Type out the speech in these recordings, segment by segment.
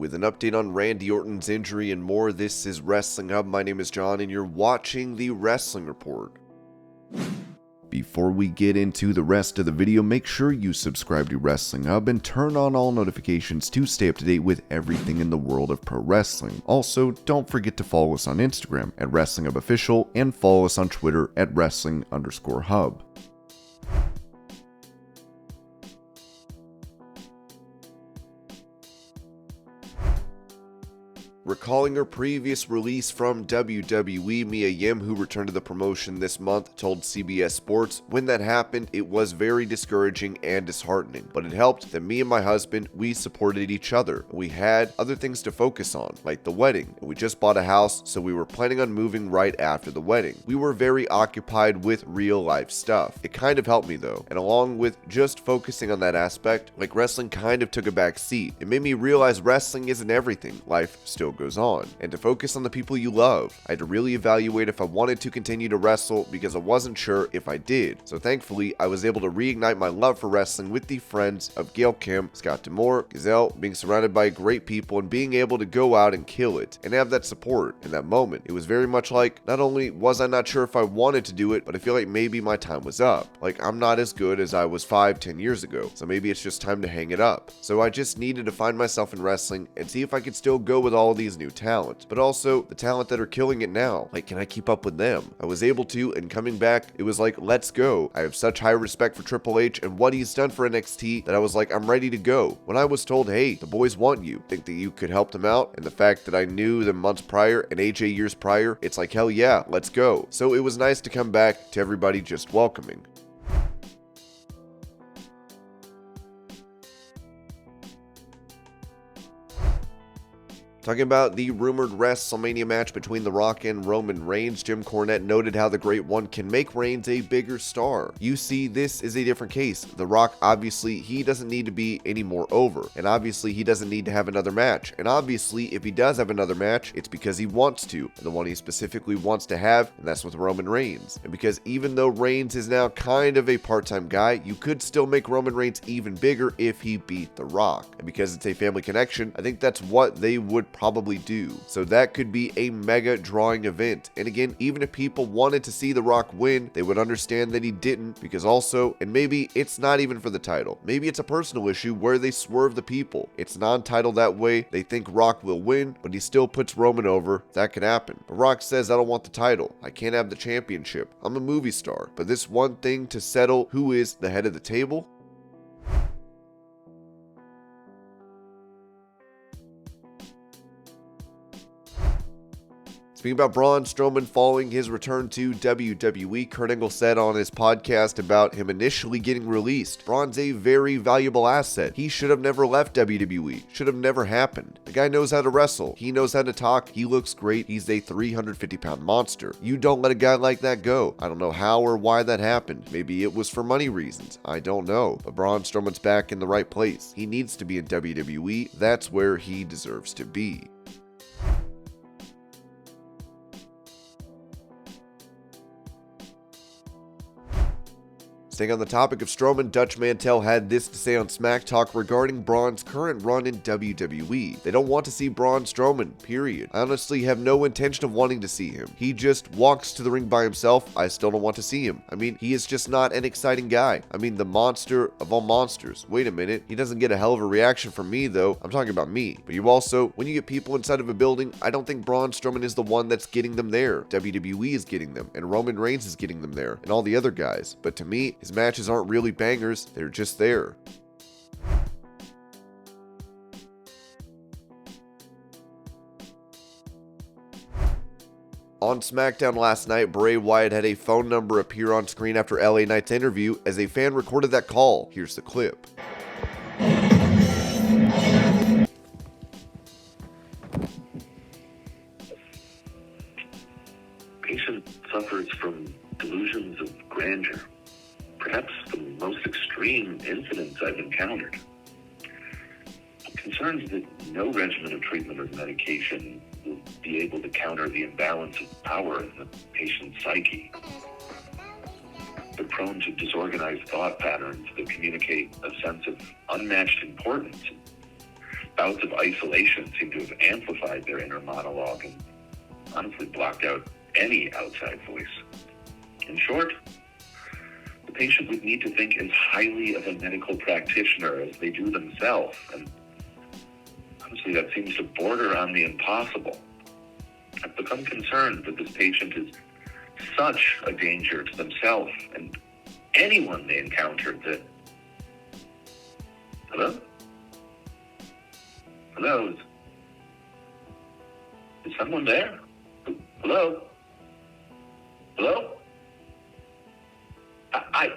with an update on Randy Orton's injury and more. This is Wrestling Hub. My name is John, and you're watching the Wrestling Report. Before we get into the rest of the video, make sure you subscribe to Wrestling Hub and turn on all notifications to stay up to date with everything in the world of pro wrestling. Also, don't forget to follow us on Instagram at Wrestling Hub Official and follow us on Twitter at Wrestling_Hub. Recalling her previous release from WWE, Mia Yim, who returned to the promotion this month, told CBS Sports, "When that happened, it was very discouraging and disheartening, but it helped that me and my husband, we supported each other. We had other things to focus on, like the wedding, and we just bought a house, so we were planning on moving right after the wedding. We were very occupied with real life stuff. It kind of helped me though, and along with just focusing on that aspect, like wrestling kind of took a back seat. It made me realize wrestling isn't everything. Life still goes on, and to focus on the people you love. I had to really evaluate if I wanted to continue to wrestle because I wasn't sure if I did. So thankfully, I was able to reignite my love for wrestling with the friends of Gail Kim, Scott D'Amore, Gazelle, being surrounded by great people and being able to go out and kill it and have that support in that moment. It was very much like, not only was I not sure if I wanted to do it, but I feel like maybe my time was up. Like, I'm not as good as I was 5-10 years ago, so maybe it's just time to hang it up. So I just needed to find myself in wrestling and see if I could still go with all these new talent, but also the talent that are killing it now. Like, can I keep up with them? I was able to, and coming back, it was like, let's go. I have such high respect for Triple H and what he's done for NXT that I was like, I'm ready to go. When I was told, hey, the boys want you, think that you could help them out, and the fact that I knew them months prior and AJ years prior, it's like, hell yeah, let's go. So it was nice to come back to everybody just welcoming. Talking about the rumored WrestleMania match between The Rock and Roman Reigns, Jim Cornette noted how the Great One can make Reigns a bigger star. You see, this is a different case. The Rock, obviously, he doesn't need to be any more over, and obviously he doesn't need to have another match, and obviously if he does have another match, it's because he wants to, and the one he specifically wants to have, and that's with Roman Reigns. And because even though Reigns is now kind of a part-time guy, you could still make Roman Reigns even bigger if he beat The Rock. And because it's a family connection, I think that's what they would probably do. So that could be a mega drawing event. And again, even if people wanted to see The Rock win, they would understand that he didn't, because also, and maybe it's not even for the title, maybe it's a personal issue where they swerve the people. It's non-title that way. They think Rock will win, but he still puts Roman over. That could happen. But Rock says, I don't want the title. I can't have the championship. I'm a movie star. But this one thing to settle who is the head of the table? Speaking about Braun Strowman following his return to WWE, Kurt Angle said on his podcast about him initially getting released, Braun's a very valuable asset. He should have never left WWE. Should have never happened. The guy knows how to wrestle. He knows how to talk. He looks great. He's a 350-pound monster. You don't let a guy like that go. I don't know how or why that happened. Maybe it was for money reasons. I don't know. But Braun Strowman's back in the right place. He needs to be in WWE. That's where he deserves to be. Staying on the topic of Strowman, Dutch Mantel had this to say on Smack Talk regarding Braun's current run in WWE. They don't want to see Braun Strowman, period. I honestly have no intention of wanting to see him. He just walks to the ring by himself. I still don't want to see him. I mean, he is just not an exciting guy. I mean, the monster of all monsters. Wait a minute. He doesn't get a hell of a reaction from me, though. I'm talking about me. But you also, when you get people inside of a building, I don't think Braun Strowman is the one that's getting them there. WWE is getting them, and Roman Reigns is getting them there, and all the other guys. But to me, his matches aren't really bangers, they're just there. On SmackDown last night, Bray Wyatt had a phone number appear on screen after LA Knight's interview as a fan recorded that call. Here's the clip. Patient suffers from delusions of grandeur. Perhaps the most extreme incidents I've encountered. Concerns that no regimen of treatment or medication will be able to counter the imbalance of power in the patient's psyche. They're prone to disorganized thought patterns that communicate a sense of unmatched importance. bouts of isolation seem to have amplified their inner monologue and honestly blocked out any outside voice. In short, the patient would need to think as highly of a medical practitioner as they do themselves, and honestly, that seems to border on the impossible. I've become concerned that this patient is such a danger to themselves and anyone they encounter that... Hello? Hello? Is someone there? Hello? Hello? I...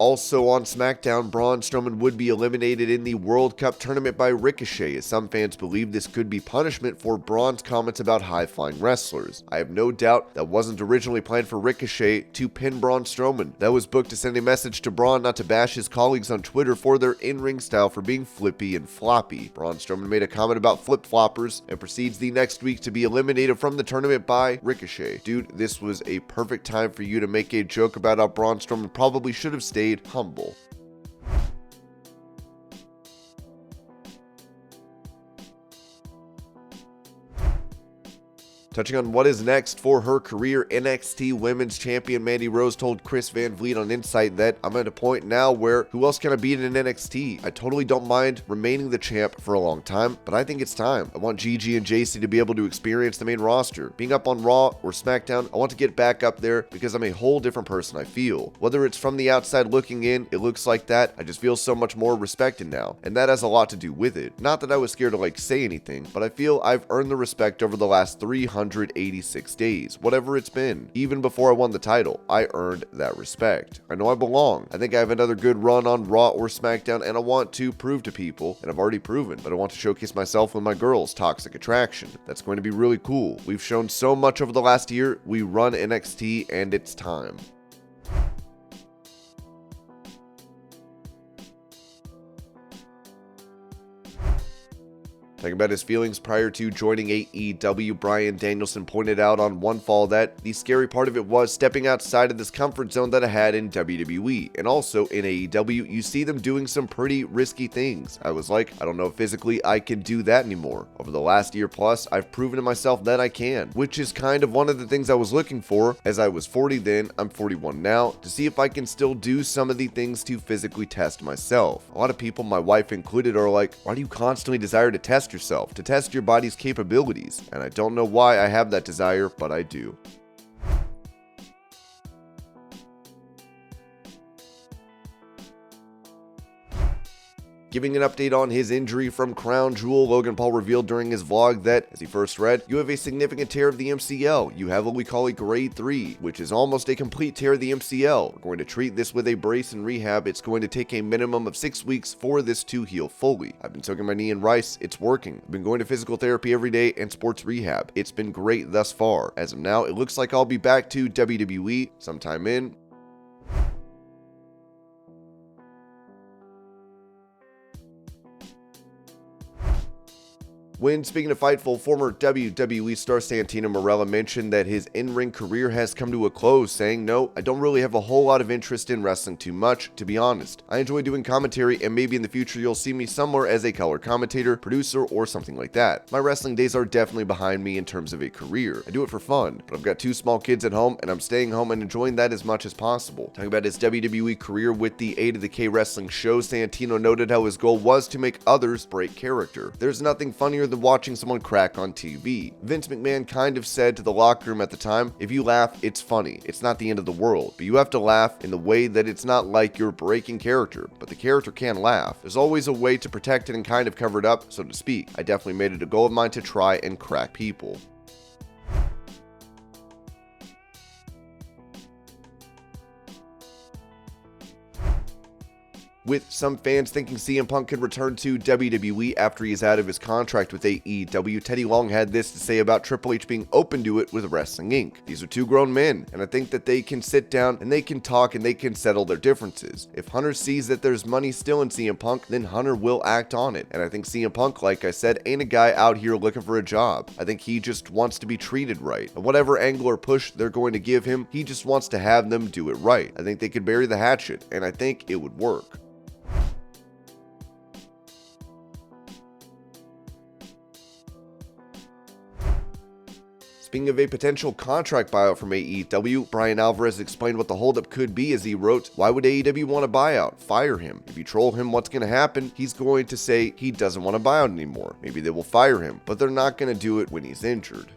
Also on SmackDown, Braun Strowman would be eliminated in the World Cup tournament by Ricochet, as some fans believe this could be punishment for Braun's comments about high-flying wrestlers. I have no doubt that wasn't originally planned for Ricochet to pin Braun Strowman. That was booked to send a message to Braun not to bash his colleagues on Twitter for their in-ring style for being flippy and floppy. Braun Strowman made a comment about flip-floppers and proceeds the next week to be eliminated from the tournament by Ricochet. Dude, this was a perfect time for you to make a joke about how Braun Strowman probably should have stayed humble. Touching on what is next for her career, NXT Women's Champion Mandy Rose told Chris Van Vliet on Insight that I'm at a point now where who else can I beat in NXT? I totally don't mind remaining the champ for a long time, but I think it's time. I want Gigi and JC to be able to experience the main roster. Being up on Raw or SmackDown, I want to get back up there because I'm a whole different person, I feel. Whether it's from the outside looking in, it looks like that, I just feel so much more respected now, and that has a lot to do with it. Not that I was scared to say anything, but I feel I've earned the respect over the last 386 days, whatever it's been. Even before I won the title, I earned that respect. I know I belong. I think I have another good run on Raw or SmackDown, and I want to prove to people, and I've already proven, but I want to showcase myself with my girls, Toxic Attraction. That's going to be really cool. We've shown so much over the last year. We run NXT, and it's time. Talking about his feelings prior to joining AEW, Bryan Danielson pointed out on One Fall that the scary part of it was stepping outside of this comfort zone that I had in WWE. And also in AEW, you see them doing some pretty risky things. I was like, I don't know if physically I can do that anymore. Over the last year plus, I've proven to myself that I can, which is kind of one of the things I was looking for. As I was 40 then, I'm 41 now, to see if I can still do some of the things to physically test myself. A lot of people, my wife included, are like, why do you constantly desire to test yourself, to test your body's capabilities? And I don't know why I have that desire, but I do. Giving an update on his injury from Crown Jewel, Logan Paul revealed during his vlog that, as he first read, you have a significant tear of the MCL. You have what we call a grade 3, which is almost a complete tear of the MCL. We're going to treat this with a brace and rehab. It's going to take a minimum of 6 weeks for this to heal fully. I've been soaking my knee in rice. It's working. I've been going to physical therapy every day and sports rehab. It's been great thus far. As of now, it looks like I'll be back to WWE sometime in When speaking of Fightful, former WWE star Santino Marella mentioned that his in-ring career has come to a close, saying, "No, I don't really have a whole lot of interest in wrestling too much, to be honest. I enjoy doing commentary, and maybe in the future you'll see me somewhere as a color commentator, producer, or something like that. My wrestling days are definitely behind me in terms of a career. I do it for fun, but I've got 2 small kids at home, and I'm staying home and enjoying that as much as possible." Talking about his WWE career with the 8 of the K wrestling show, Santino noted how his goal was to make others break character. There's nothing funnier than watching someone crack on TV. Vince McMahon kind of said to the locker room at the time, if you laugh, it's funny. It's not the end of the world, but you have to laugh in the way that it's not like you're breaking character, but the character can laugh. There's always a way to protect it and kind of cover it up, so to speak. I definitely made it a goal of mine to try and crack people. with some fans thinking CM Punk could return to WWE after he is out of his contract with AEW. Teddy Long had this to say about Triple H being open to it with Wrestling Inc. These are two grown men, and I think that they can sit down and they can talk and they can settle their differences. If Hunter sees that there's money still in CM Punk, then Hunter will act on it. And I think CM Punk, like I said, ain't a guy out here looking for a job. I think he just wants to be treated right. And whatever angle or push they're going to give him, he just wants to have them do it right. I think they could bury the hatchet, and I think it would work. Speaking of a potential contract buyout from AEW, Brian Alvarez explained what the holdup could be as he wrote, "Why would AEW want a buyout? Fire him. If you troll him, what's going to happen? He's going to say he doesn't want a buyout anymore. Maybe they will fire him, but they're not going to do it when he's injured."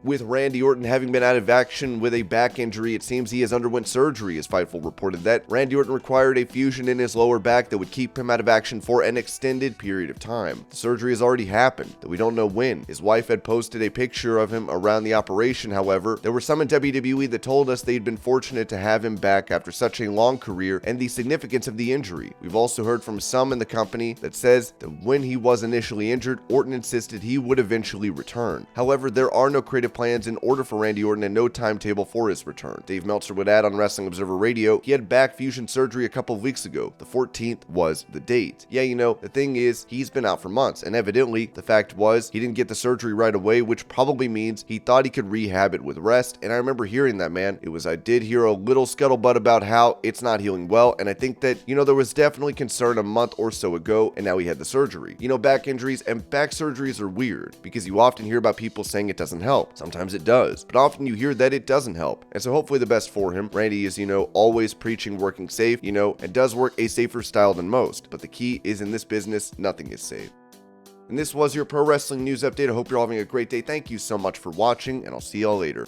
With Randy Orton having been out of action with a back injury, it seems he has underwent surgery, as Fightful reported that Randy Orton required a fusion in his lower back that would keep him out of action for an extended period of time. The surgery has already happened, though we don't know when. His wife had posted a picture of him around the operation. However, there were some in WWE that told us they'd been fortunate to have him back after such a long career and the significance of the injury. We've also heard from some in the company that says that when he was initially injured, Orton insisted he would eventually return. However, there are no creative plans in order for Randy Orton and no timetable for his return. Dave Meltzer would add on Wrestling Observer Radio, he had back fusion surgery a couple of weeks ago. The 14th was the date. Yeah, the thing is, he's been out for months, and evidently, the fact was, he didn't get the surgery right away, which probably means he thought he could rehab it with rest, and I remember hearing that, man. I did hear a little scuttlebutt about how it's not healing well, and I think that, there was definitely concern a month or so ago, and now he had the surgery. Back injuries and back surgeries are weird, because you often hear about people saying it doesn't help. Sometimes it does, but often you hear that it doesn't help. And so hopefully the best for him. Randy is, always preaching working safe, and does work a safer style than most. But the key is in this business, nothing is safe. And this was your pro wrestling news update. I hope you're all having a great day. Thank you so much for watching, and I'll see y'all later.